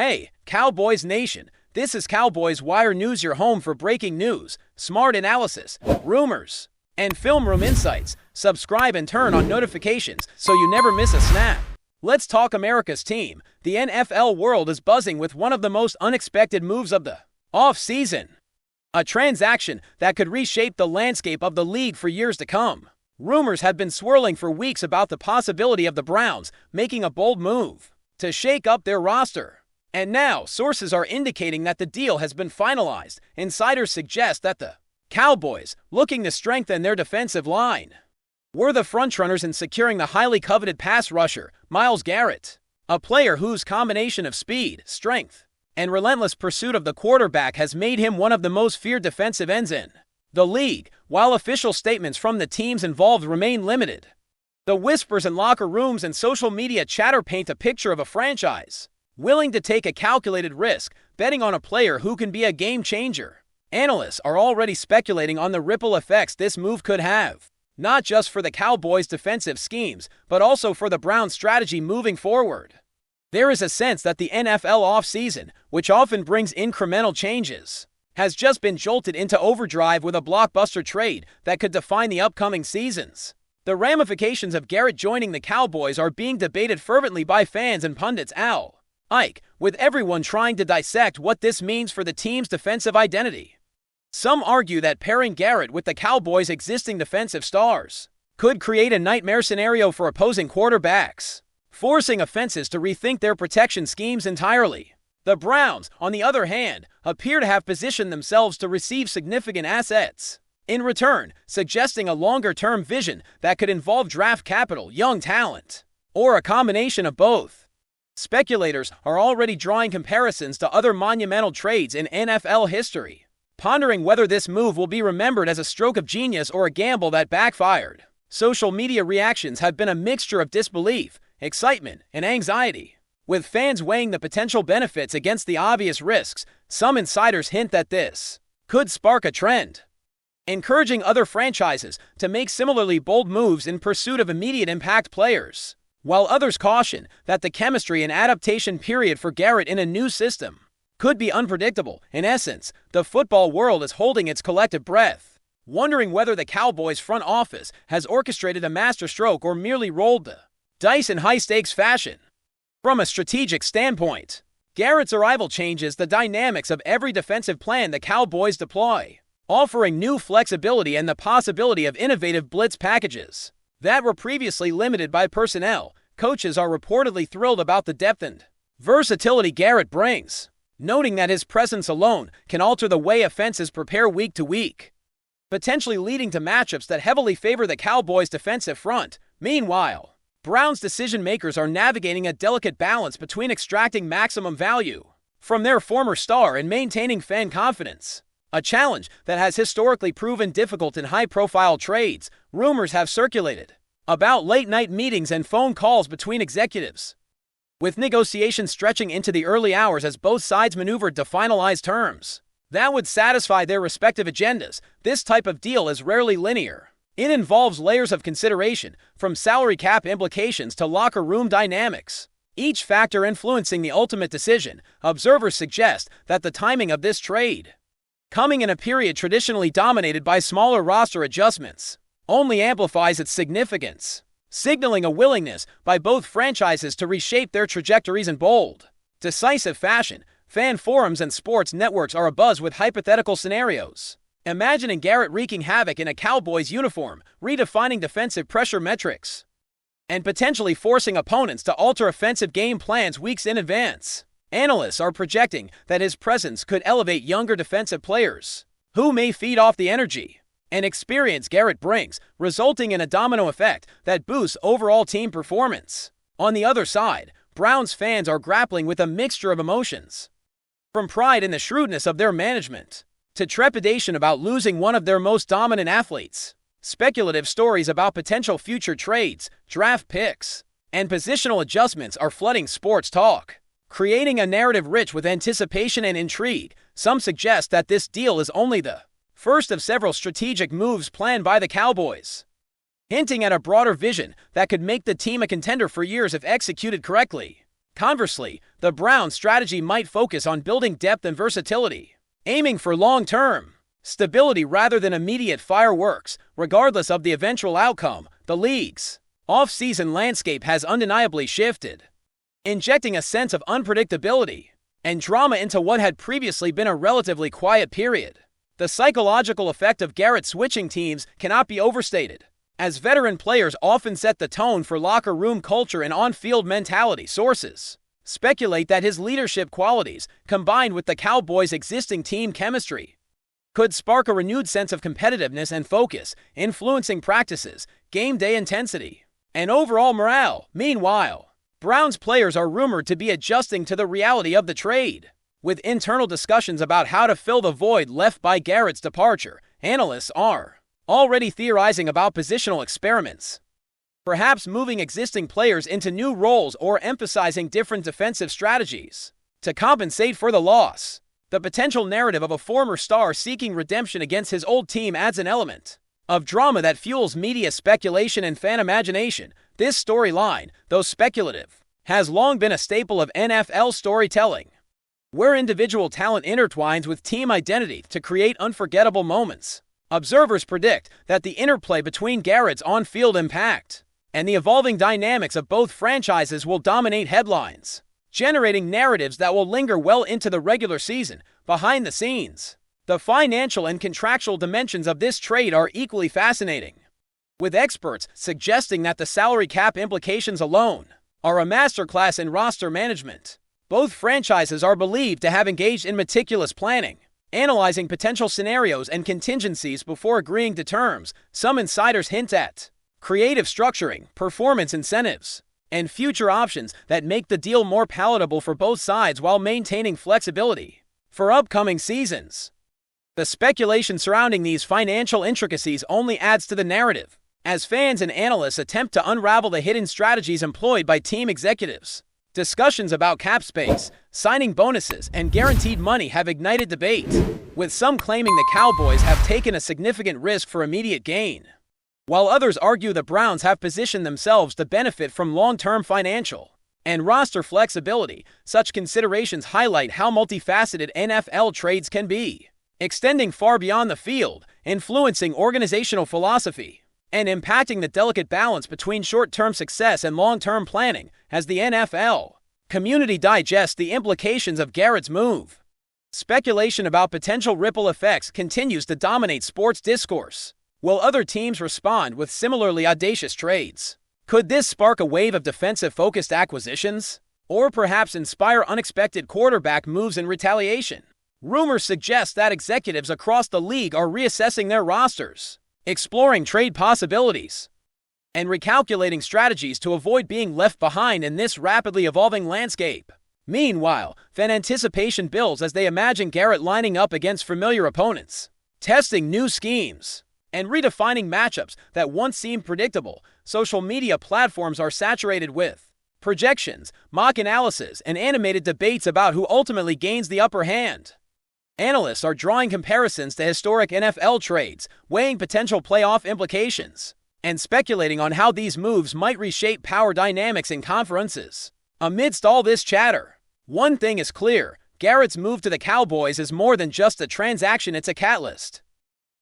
Hey, Cowboys Nation, this is Cowboys Wire News, your home for breaking news, smart analysis, rumors, and film room insights. Subscribe and turn on notifications so you never miss a snap. Let's talk America's team. The NFL world is buzzing with one of the most unexpected moves of the off-season. A transaction that could reshape the landscape of the league for years to come. Rumors have been swirling for weeks about the possibility of the Browns making a bold move to shake up their roster. And now, sources are indicating that the deal has been finalized. Insiders suggest that the Cowboys, looking to strengthen their defensive line, were the frontrunners in securing the highly coveted pass rusher, MYLES Garrett, a player whose combination of speed, strength, and relentless pursuit of the quarterback has made him one of the most feared defensive ends in the league. While official statements from the teams involved remain limited, the whispers in locker rooms and social media chatter paint a picture of a franchise willing to take a calculated risk, betting on a player who can be a game changer. Analysts are already speculating on the ripple effects this move could have, not just for the Cowboys' defensive schemes, but also for the Browns' strategy moving forward. There is a sense that the NFL offseason, which often brings incremental changes, has just been jolted into overdrive with a blockbuster trade that could define the upcoming seasons. The ramifications of Garrett joining the Cowboys are being debated fervently by fans and pundits alike, with everyone trying to dissect what this means for the team's defensive identity. Some argue that pairing Garrett with the Cowboys' existing defensive stars could create a nightmare scenario for opposing quarterbacks, forcing offenses to rethink their protection schemes entirely. The Browns, on the other hand, appear to have positioned themselves to receive significant assets in return, suggesting a longer-term vision that could involve draft capital, young talent, or a combination of both. Speculators are already drawing comparisons to other monumental trades in NFL history, pondering whether this move will be remembered as a stroke of genius or a gamble that backfired. Social media reactions have been a mixture of disbelief, excitement, and anxiety, with fans weighing the potential benefits against the obvious risks. Some insiders hint that this could spark a trend, encouraging other franchises to make similarly bold moves in pursuit of immediate impact players, while others caution that the chemistry and adaptation period for Garrett in a new system could be unpredictable. In essence, the football world is holding its collective breath, wondering whether the Cowboys' front office has orchestrated a masterstroke or merely rolled the dice in high-stakes fashion. From a strategic standpoint, Garrett's arrival changes the dynamics of every defensive plan the Cowboys deploy, offering new flexibility and the possibility of innovative blitz packages that were previously limited by personnel. Coaches are reportedly thrilled about the depth and versatility Garrett brings, noting that his presence alone can alter the way offenses prepare week to week, potentially leading to matchups that heavily favor the Cowboys' defensive front. Meanwhile, Browns decision-makers are navigating a delicate balance between extracting maximum value from their former star and maintaining fan confidence, a challenge that has historically proven difficult in high-profile trades. Rumors have circulated about late-night meetings and phone calls between executives, with negotiations stretching into the early hours as both sides maneuvered to finalize terms that would satisfy their respective agendas. This type of deal is rarely linear. It involves layers of consideration, from salary cap implications to locker room dynamics, each factor influencing the ultimate decision. Observers suggest that the timing of this trade, coming in a period traditionally dominated by smaller roster adjustments, only amplifies its significance, signaling a willingness by both franchises to reshape their trajectories in bold, decisive fashion. Fan forums and sports networks are abuzz with hypothetical scenarios, imagining Garrett wreaking havoc in a Cowboys uniform, redefining defensive pressure metrics, and potentially forcing opponents to alter offensive game plans weeks in advance. Analysts are projecting that his presence could elevate younger defensive players, who may feed off the energy and experience Garrett brings, resulting in a domino effect that boosts overall team performance. On the other side, Browns fans are grappling with a mixture of emotions, from pride in the shrewdness of their management to trepidation about losing one of their most dominant athletes. Speculative stories about potential future trades, draft picks, and positional adjustments are flooding sports talk, creating a narrative rich with anticipation and intrigue. Some suggest that this deal is only the first of several strategic moves planned by the Cowboys, hinting at a broader vision that could make the team a contender for years if executed correctly. Conversely, the Browns' strategy might focus on building depth and versatility, aiming for long-term stability rather than immediate fireworks. Regardless of the eventual outcome, the league's off-season landscape has undeniably shifted, injecting a sense of unpredictability and drama into what had previously been a relatively quiet period. The psychological effect of Garrett switching teams cannot be overstated, as veteran players often set the tone for locker room culture and on-field mentality. Sources speculate that his leadership qualities, combined with the Cowboys' existing team chemistry, could spark a renewed sense of competitiveness and focus, influencing practices, game day intensity, and overall morale. Meanwhile, Browns players are rumored to be adjusting to the reality of the trade, with internal discussions about how to fill the void left by Garrett's departure. Analysts are already theorizing about positional experiments, perhaps moving existing players into new roles or emphasizing different defensive strategies to compensate for the loss. The potential narrative of a former star seeking redemption against his old team adds an element of drama that fuels media speculation and fan imagination. This storyline, though speculative, has long been a staple of NFL storytelling, where individual talent intertwines with team identity to create unforgettable moments. Observers predict that the interplay between Garrett's on-field impact and the evolving dynamics of both franchises will dominate headlines, generating narratives that will linger well into the regular season. Behind the scenes, the financial and contractual dimensions of this trade are equally fascinating, with experts suggesting that the salary cap implications alone are a masterclass in roster management. Both franchises are believed to have engaged in meticulous planning, analyzing potential scenarios and contingencies before agreeing to terms. Some insiders hint at creative structuring, performance incentives, and future options that make the deal more palatable for both sides while maintaining flexibility for upcoming seasons. The speculation surrounding these financial intricacies only adds to the narrative, as fans and analysts attempt to unravel the hidden strategies employed by team executives. Discussions about cap space, signing bonuses, and guaranteed money have ignited debate, with some claiming the Cowboys have taken a significant risk for immediate gain, while others argue the Browns have positioned themselves to benefit from long-term financial and roster flexibility. Such considerations highlight how multifaceted NFL trades can be, extending far beyond the field, influencing organizational philosophy, and impacting the delicate balance between short-term success and long-term planning. As the NFL community digests the implications of Garrett's move, speculation about potential ripple effects continues to dominate sports discourse. Will other teams respond with similarly audacious trades? Could this spark a wave of defensive-focused acquisitions, or perhaps inspire unexpected quarterback moves in retaliation? Rumors suggest that executives across the league are reassessing their rosters, exploring trade possibilities, and recalculating strategies to avoid being left behind in this rapidly evolving landscape. Meanwhile, fan anticipation builds as they imagine Garrett lining up against familiar opponents, testing new schemes, and redefining matchups that once seemed predictable. Social media platforms are saturated with projections, mock analysis, and animated debates about who ultimately gains the upper hand. Analysts are drawing comparisons to historic NFL trades, weighing potential playoff implications, and speculating on how these moves might reshape power dynamics in conferences. Amidst all this chatter, one thing is clear: Garrett's move to the Cowboys is more than just a transaction, it's a catalyst,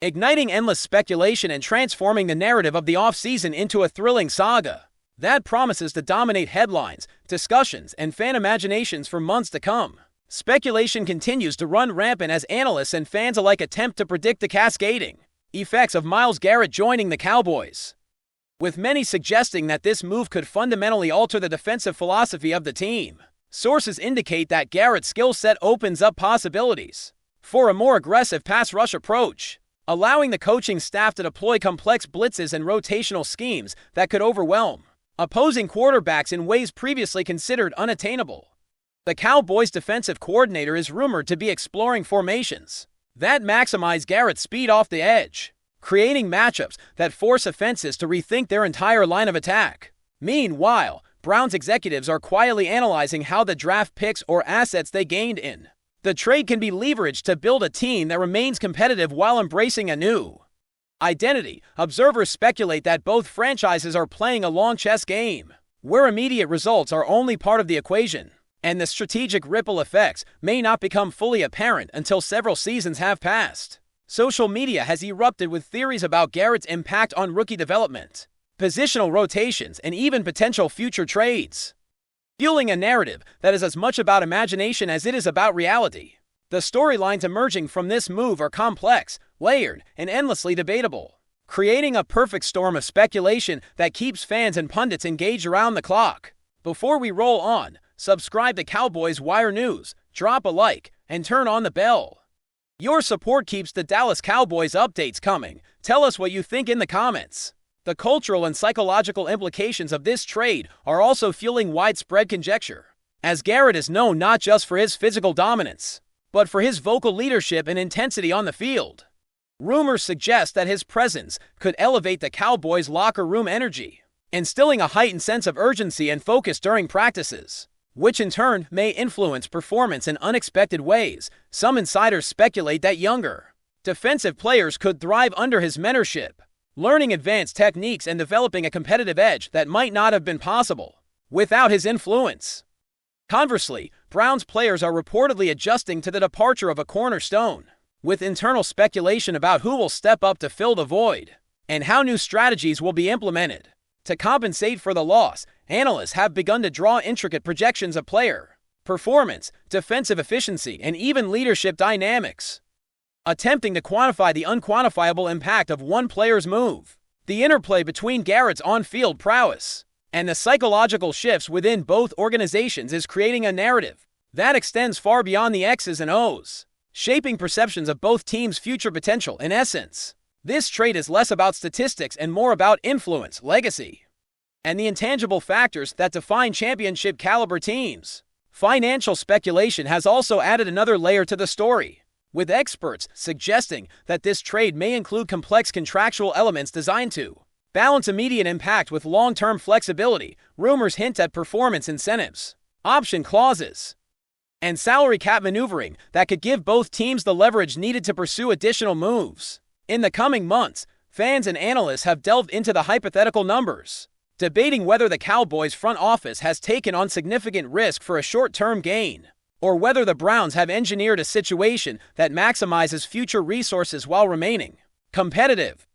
igniting endless speculation and transforming the narrative of the offseason into a thrilling saga that promises to dominate headlines, discussions, and fan imaginations for months to come. Speculation continues to run rampant as analysts and fans alike attempt to predict the cascading effects of Myles Garrett joining the Cowboys, with many suggesting that this move could fundamentally alter the defensive philosophy of the team. Sources indicate that Garrett's skill set opens up possibilities for a more aggressive pass rush approach, allowing the coaching staff to deploy complex blitzes and rotational schemes that could overwhelm opposing quarterbacks in ways previously considered unattainable. The Cowboys' defensive coordinator is rumored to be exploring formations that maximize Garrett's speed off the edge, creating matchups that force offenses to rethink their entire line of attack. Meanwhile, Browns executives are quietly analyzing how the draft picks or assets they gained in the trade can be leveraged to build a team that remains competitive while embracing a new identity. Observers speculate that both franchises are playing a long chess game, where immediate results are only part of the equation, and the strategic ripple effects may not become fully apparent until several seasons have passed. Social media has erupted with theories about Garrett's impact on rookie development, positional rotations, and even potential future trades, fueling a narrative that is as much about imagination as it is about reality. The storylines emerging from this move are complex, layered, and endlessly debatable, creating a perfect storm of speculation that keeps fans and pundits engaged around the clock. Before we roll on, subscribe to Cowboys Wire News, drop a like, and turn on the bell. Your support keeps the Dallas Cowboys updates coming. Tell us what you think in the comments. The cultural and psychological implications of this trade are also fueling widespread conjecture, as Garrett is known not just for his physical dominance, but for his vocal leadership and intensity on the field. Rumors suggest that his presence could elevate the Cowboys' locker room energy, instilling a heightened sense of urgency and focus during practices, which in turn may influence performance in unexpected ways. Some insiders speculate that younger, defensive players could thrive under his mentorship, learning advanced techniques and developing a competitive edge that might not have been possible without his influence. Conversely, Browns players are reportedly adjusting to the departure of a cornerstone, with internal speculation about who will step up to fill the void and how new strategies will be implemented to compensate for the loss. Analysts have begun to draw intricate projections of player performance, defensive efficiency, and even leadership dynamics, attempting to quantify the unquantifiable impact of one player's move. The interplay between Garrett's on-field prowess and the psychological shifts within both organizations is creating a narrative that extends far beyond the X's and O's, shaping perceptions of both teams' future potential. In essence, this trade is less about statistics and more about influence, legacy, and the intangible factors that define championship-caliber teams. Financial speculation has also added another layer to the story, with experts suggesting that this trade may include complex contractual elements designed to balance immediate impact with long-term flexibility. Rumors hint at performance incentives, option clauses, and salary cap maneuvering that could give both teams the leverage needed to pursue additional moves. In the coming months, fans and analysts have delved into the hypothetical numbers, debating whether the Cowboys' front office has taken on significant risk for a short-term gain, or whether the Browns have engineered a situation that maximizes future resources while remaining competitive.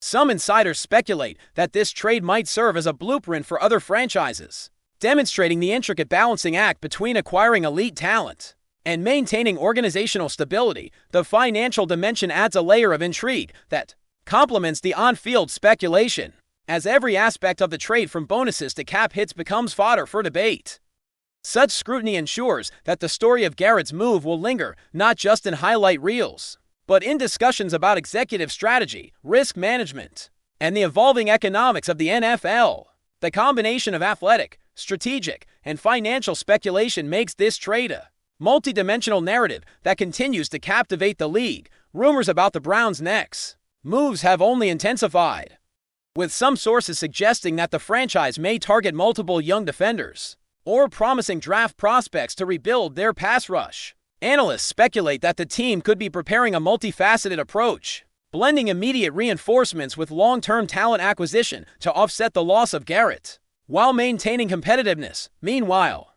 Some insiders speculate that this trade might serve as a blueprint for other franchises, demonstrating the intricate balancing act between acquiring elite talent and maintaining organizational stability. The financial dimension adds a layer of intrigue that complements the on-field speculation, as every aspect of the trade from bonuses to cap hits becomes fodder for debate. Such scrutiny ensures that the story of Garrett's move will linger not just in highlight reels, but in discussions about executive strategy, risk management, and the evolving economics of the NFL. The combination of athletic, strategic, and financial speculation makes this trade a multi-dimensional narrative that continues to captivate the league. Rumors about the Browns' next moves have only intensified, with some sources suggesting that the franchise may target multiple young defenders or promising draft prospects to rebuild their pass rush. Analysts speculate that the team could be preparing a multifaceted approach, blending immediate reinforcements with long-term talent acquisition to offset the loss of Garrett, while maintaining competitiveness. Meanwhile,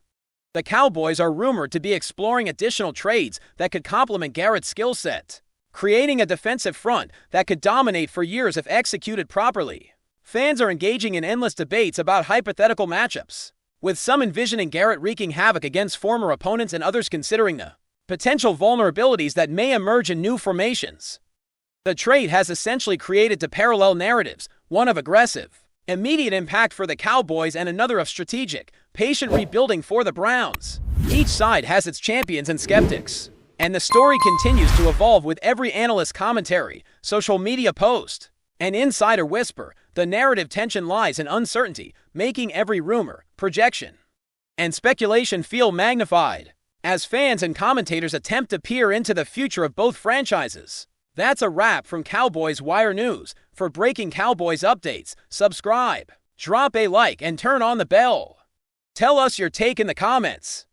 the Cowboys are rumored to be exploring additional trades that could complement Garrett's skill set, creating a defensive front that could dominate for years if executed properly. Fans are engaging in endless debates about hypothetical matchups, with some envisioning Garrett wreaking havoc against former opponents and others considering the potential vulnerabilities that may emerge in new formations. The trade has essentially created two parallel narratives, one of aggressive, immediate impact for the Cowboys and another of strategic, patient rebuilding for the Browns. Each side has its champions and skeptics, and the story continues to evolve with every analyst commentary, social media post, and insider whisper. The narrative tension lies in uncertainty, making every rumor, projection, and speculation feel magnified, as fans and commentators attempt to peer into the future of both franchises. That's a wrap from Cowboys Wire News. For breaking Cowboys updates, subscribe, drop a like, and turn on the bell. Tell us your take in the comments.